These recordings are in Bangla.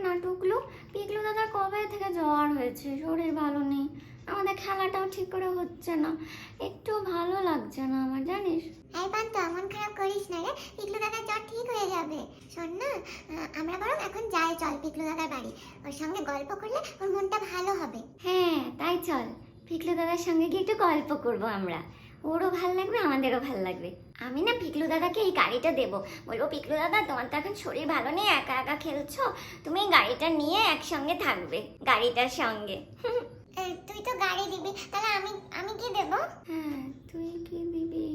না টুকলু, পিকলু দাদার কবে থেকে জ্বর হয়েছে, শরীর ভালো নেই, আমাদের খেলাটাও ঠিক করে হচ্ছে না, একটু ভালো লাগছে না আমার, জানিস। এই পান্ত, মন খারাপ করিস না রে, পিকলু দাদার জ্বর ঠিক হয়ে যাবে। শোন না, আমরা বরং এখন যাই, চল পিকলু দাদার বাড়ি, ওর সঙ্গে গল্প করলে ওর মনটা ভালো হবে। হ্যাঁ তাই চল, পিকলু দাদার সঙ্গে গিয়ে একটু গল্প করবো আমরা, ওরও ভাল লাগবে আমাদেরও ভাল লাগবে। আমি না পিকলু দাদাকে এই গাড়িটা দেবো, বলবো পিকলু দাদা তোমার তো এখন শরীর ভালো নেই, একা একা খেলছো, তুমি এই গাড়িটা নিয়ে একসঙ্গে থাকবে গাড়িটার সঙ্গে। তুই তো গাড়ি দিবি, তাহলে আমি আমি কি দেবো? হ্যাঁ তুই কি দিবি?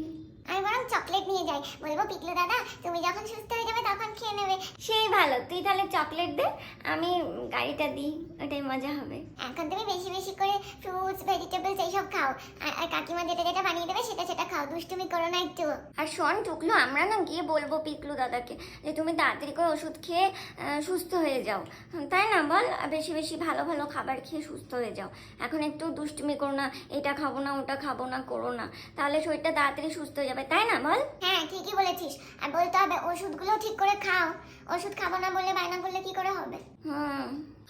আমি বরং চকলেট নিয়ে যাই, বলবো পিকলু দাদা তুমি যখন সুস্থ হয়ে যাবে তখন খেয়ে নেবে। সেই ভালো, তুই তাহলে চকলেট দে, আমি গাড়িটা দিই, ওটাই মজা হবে। এখন তুমি বেশি বেশি করে ফ্রুটস ভেজিটেবলস এইসব খাও, আর কাকিমা যেটা যেটা বানিয়ে দেবে সেটা সেটা খাও, দুষ্টুমি করো না একটু। আর শোন টুকলু, আমরা না গিয়ে বলবো পিকলু দাদাকে যে তুমি তাড়াতাড়ি করে ওষুধ খেয়ে সুস্থ হয়ে যাও, তাই না বল, বেশি বেশি ভালো ভালো খাবার খেয়ে সুস্থ হয়ে যাও, এখন একটু দুষ্টুমি করো না, এটা খাবো না ওটা খাবো না করো না, তাহলে শরীরটা তাড়াতাড়ি সুস্থ হয়ে যাবে, তাই না বল। হ্যাঁ ঠিকই বলেছিস, আর বলতে হবে ওষুধগুলো ঠিক করে খাও, ওষুধ খাবো না বলে বায়না করলে কি করে হবে।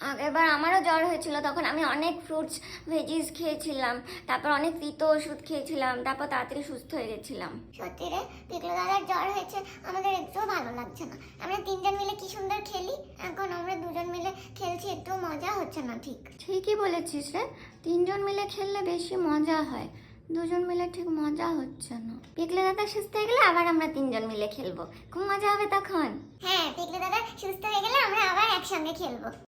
আগেরবার আমারও জ্বর হয়েছিল, তখন আমি অনেক ফ্রুটস ভেজিস খেয়েছিলাম, তারপর অনেক তিতো ওষুধ খেয়েছিলাম, তারপর তাড়াতাড়ি সুস্থ হয়ে গেছিলাম। সত্যি রে, পিকলু দাদার জ্বর হয়েছে, আমাদের একটুও ভালো লাগছে না। আমরা তিনজন মিলে কি সুন্দর খেলি, এখন আমরা দুজন মিলে খেলছি, একটু মজা হচ্ছে না। ঠিকই বলেছিস রে, তিনজন মিলে খেললে বেশি মজা হয়, দুজন মিলে ঠিক মজা হচ্ছে না। পিকলু দাদা সুস্থ হয়ে গেলে আবার আমরা তিনজন মিলে খেলবো, খুব মজা হবে তখন। হ্যাঁ, পিকলু দাদা সুস্থ হয়ে গেলে আমরা আবার একসঙ্গে খেলবো।